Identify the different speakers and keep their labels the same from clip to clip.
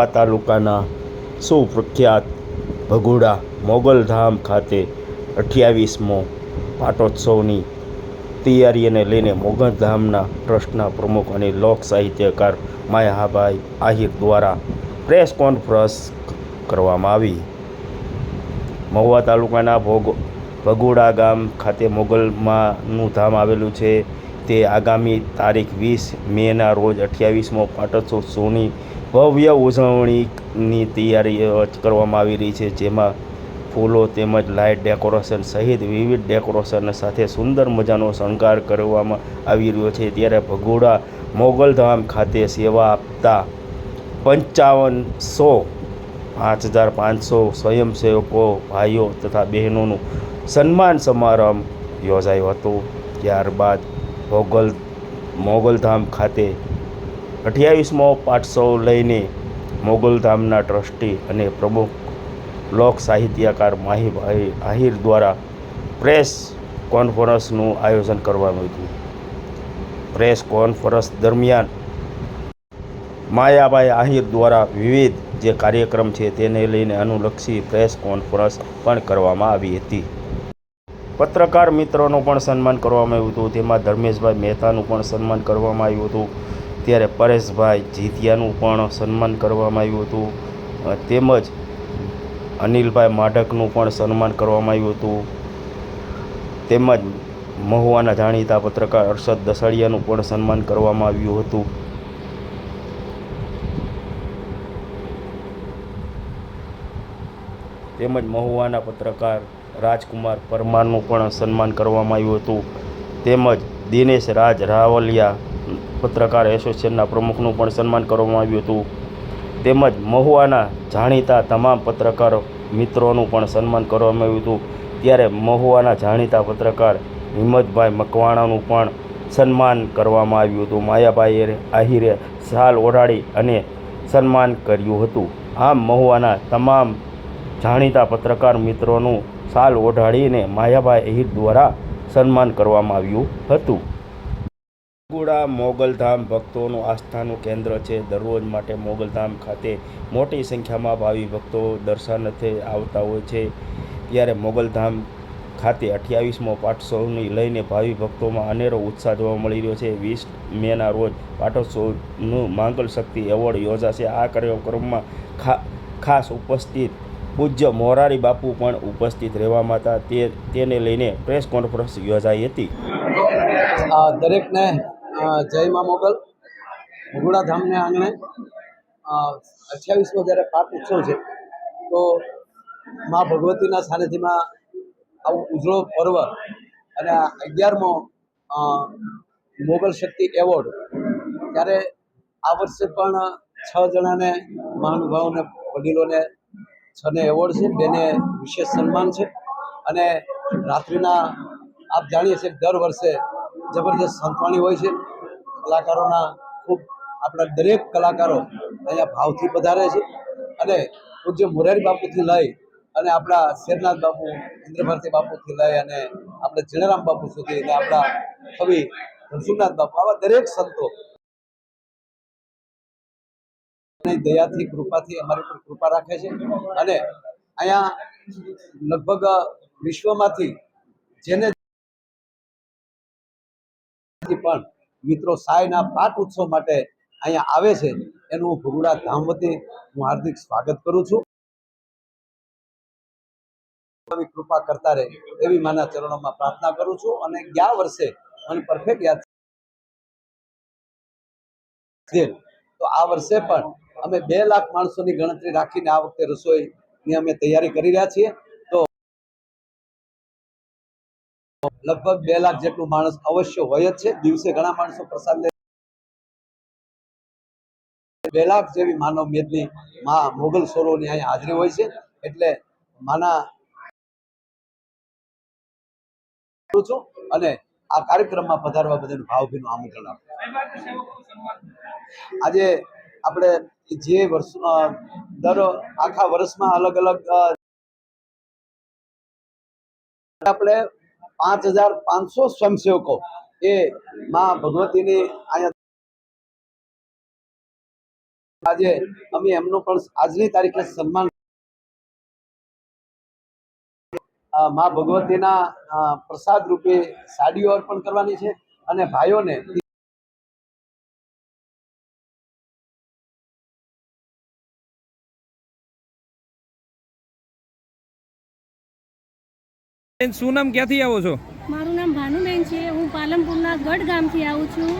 Speaker 1: મહુવા તાલુકાના સુપ્રખ્યાત ભગોડા મોગલધામ ખાતે 28મો પાટોત્સવની તૈયારીને લઈને મોગલધામના ટ્રસ્ટના પ્રમુખ અને લોક સાહિત્યકાર માયાભાઈ આહિર દ્વારા પ્રેસ કોન્ફરન્સ કરવામાં આવી। મહુવા તાલુકાના ભગોડા ગામ ખાતે મોગલમાનું ધામ આવેલું છે। તે આગામી તારીખ 20 મેના રોજ 28મો પાટોત્સવની ભવ્ય ઉજવણીની તૈયારી કરવામાં આવી રહી છે, જેમાં ફૂલો તેમજ લાઇટ ડેકોરેશન સહિત વિવિધ ડેકોરેશન સાથે સુંદર મજાનો શણગાર કરવામાં આવી રહ્યો છે। ત્યારે ભગોડા મોગલધામ ખાતે સેવા આપતા 5500 સ્વયંસેવકો ભાઈઓ તથા બહેનોનું સન્માન સમારંભ યોજાયો હતો। ત્યારબાદ મોગલધામ ખાતે 28મો પાટોત્સવ લઈને મોગલધામના ટ્રસ્ટી અને પ્રમુખ લોક સાહિત્યકાર માહીભાઈ આહિર દ્વારા પ્રેસ કોન્ફરન્સનું આયોજન કરવામાં આવ્યું। પ્રેસ કોન્ફરન્સ દરમિયાન માયાભાઈ આહિર દ્વારા વિવિધ જે કાર્યક્રમ છે તેને લઈને અનુલક્ષી પ્રેસ કોન્ફરન્સ પણ કરવામાં આવી હતી। પત્રકાર મિત્રોનું પણ સન્માન કરવામાં આવ્યું હતું, તેમાં ધર્મેશભાઈ મહેતાનું પણ સન્માન કરવામાં આવ્યું હતું। ત્યારે પરેશભાઈ જીતિયાનું પણ સન્માન કરવામાં આવ્યું હતું, તેમજ અનિલભાઈ માઢકનું પણ સન્માન કરવામાં આવ્યું હતું, તેમજ મહુવાના જાણીતા પત્રકાર અરશદ દસાડિયાનું પણ સન્માન કરવામાં આવ્યું હતું। તેમજ મહુવાના પત્રકાર રાજકુમાર પરમારનું પણ સન્માન કરવામાં આવ્યું હતું, તેમજ દિનેશ રાજ રાવલિયા પત્રકાર એસોસિએશનના પ્રમુખનું પણ સન્માન કરવામાં આવ્યું હતું, તેમજ મહુવાના જાણીતા તમામ પત્રકાર મિત્રોનું પણ સન્માન કરવામાં આવ્યું હતું। ત્યારે મહુવાના જાણીતા પત્રકાર હિંમતભાઈ મકવાણાનું પણ સન્માન કરવામાં આવ્યું હતું। માયાભાઈ આહિરે શાલ ઓઢાડી અને સન્માન કર્યું હતું। આમ મહુવાના તમામ જાણીતા પત્રકાર મિત્રોનું શાલ ઓઢાડીને માયાભાઈ આહિર દ્વારા સન્માન કરવામાં આવ્યું હતું। ભગોડા મોગલધામ ભક્તોનું આસ્થાનું કેન્દ્ર છે। દરરોજ માટે મોગલધામ ખાતે મોટી સંખ્યામાં ભાવિ ભક્તો દર્શનાર્થે આવતા હોય છે। ત્યારે મોગલધામ ખાતે 28મો પાટોત્સવને લઈને ભાવિ ભક્તોમાં અનેરો ઉત્સાહ જોવા મળી રહ્યો છે। 20 મેના રોજ પાટોત્સવનું માંગલ શક્તિ એવોર્ડ યોજાશે। આ કાર્યક્રમમાં ખાસ ઉપસ્થિત પૂજ્ય મોરારી બાપુ પણ ઉપસ્થિત રહેવામાં હતા। તેને લઈને પ્રેસ કોન્ફરન્સ યોજાઈ હતી।
Speaker 2: દરેકને જય મા મોગલ। ભગોડા ધામને આંગણે 28મો જ્યારે પાટ ઉત્સવ છે, તો મા ભગવતીના સાનિધ્યમાં આવું ઉજળો પર્વ અને 11મો મોગલ શક્તિ એવોર્ડ, ત્યારે આ વર્ષે પણ 6 જણાને મહાનુભાવોને વડીલોને 6ને એવોર્ડ છે, 2ને વિશેષ સન્માન છે। અને રાત્રિના આપ જાણીએ છીએ દર વર્ષે જબરદસ્ત સંતવાણી હોય છે। કલાકારોના ખૂબ આપણા દરેક કલાકારો અહીંયા ભાવથી પધારે છે અને પૂજ્ય મોરારી બાપુથી લઈ અને આપણા શેરનાથ બાપુ, ઇન્દ્રભારતી બાપુથી લઈ અને આપણે જીણારામ બાપુ સુધી અને આપણા કવિ ધનસુખનાથ બાપુ, આવા દરેક સંતો દયાથી કૃપાથી અમારી પર કૃપા રાખે છે। અને અહીંયા લગભગ વિશ્વમાંથી જેને પણ મિત્રો સાયના પાટ ઉત્સવ માટે અહીંયા આવે છે, એનું ભગોડા ધામ વતી હું હાર્દિક સ્વાગત કરું છું। કૃપા કરતા રહે એવી માના ચરણોમાં પ્રાર્થના કરું છું। અને ગયા વર્ષે મને પરફેક્ટ યાદ છે, તો આ વર્ષે પણ અમે 2 લાખ માણસોની ગણતરી રાખીને આ વખતે રસોઈની અમે તૈયારી કરી રહ્યા છીએ। તો લગભગ 2 લાખ જેટલું માણસ અવશ્ય હોય જ છે। દિવસે ઘણા માણસો પ્રસાદ લે, 2 લાખ જેવી માનવ મેદની મા મોગલ સોરોની અહીંયા હાજરી હોય છે। એટલે માના છું અને આ કાર્યક્રમમાં પધારવા બદલ ભાવભીનું આમંત્રણ આપું। આજે આપણે જે વર્ષ દર આખા વર્ષમાં અલગ અલગ આપણે 5500 સ્વયંસેવકો એ મા ભગવતીની અહીંયા આજે અમે એમનું પણ આજની તારીખે સન્માન મા ભગવતીના પ્રસાદ રૂપે સાડીઓ અર્પણ કરવાની છે અને ભાઈઓને
Speaker 3: શું નામ, ક્યાંથી આવો છો?
Speaker 4: મારું નામ ભાનુબેન છે. હું પાલનપુરના ગઢ ગામથી આવું છું.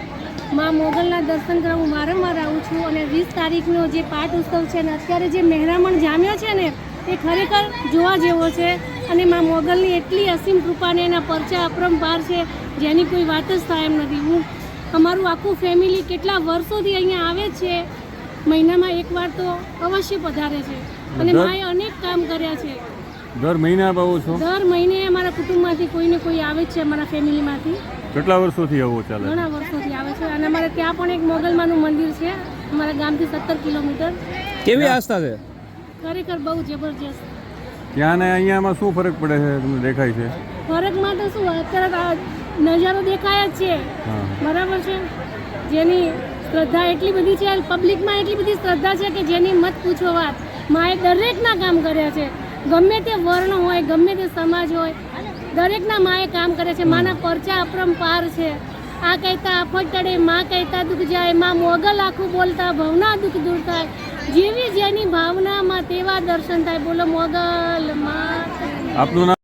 Speaker 4: માં મોગલના દર્શન કરવા હું વારંવાર આવું છું અને 20 તારીખનો જે પાઠ ઉત્સવ છે અને અત્યારે જે મહેરામણ જામ્યો છે ને એ ખરેખર જોવા જેવો છે. અને માં મોગલની એટલી અસીમ કૃપાને એના પરચા અપરંપાર છે જેની કોઈ વાત જ થાય એમ નથી. અમારું આખું ફેમિલી કેટલા વર્ષોથી અહીંયા આવે જ છે. મહિનામાં એકવાર તો અવશ્ય પધારે છે અને માએ અનેક કામ કર્યા છે.
Speaker 3: દર મહિને આવો છો?
Speaker 4: દર મહિને અમારા કુટુંબમાંથી કોઈને કોઈ આવે જ છે. અમારા ફેમિલીમાંથી
Speaker 3: કેટલા વર્ષોથી આવો ચાલે?
Speaker 4: ઘણા વર્ષોથી આવે છે અને અમારે ત્યાં પણ એક મોગલમાનું મંદિર છે અમારા ગામથી 17 કિલોમીટર.
Speaker 3: કેવી આસ્થા છે?
Speaker 4: ખરેખર બહુ જબરજસ્ત.
Speaker 3: ત્યાં ને અહીંયામાં શું ફરક પડે છે તમને દેખાય છે?
Speaker 4: ફરકમાં તો શું, અત્યારે આ નજારો દેખાય જ છે.
Speaker 3: હા.
Speaker 4: બરાબર છે. જેની શ્રદ્ધા એટલી બધી છે, પબ્લિકમાં એટલી બધી શ્રદ્ધા છે કે જેની મત પૂછો વાત. માએ દરેકના કામ કર્યા છે. ગમે તે વર્ણ હોય, ગમે તે સમાજ હોય, દરેકના માએ કામ કરે છે. માના પરચા અપરંપાર છે. આ કહેતા આફત ટળે, માં કહેતા દુઃખ જાય, માં મોગલ આખું બોલતા ભવના દુઃખ દૂર થાય. જેવી જેની ભાવનામાં તેવા દર્શન થાય. બોલો મોગલ માં.
Speaker 3: આપનું નામ?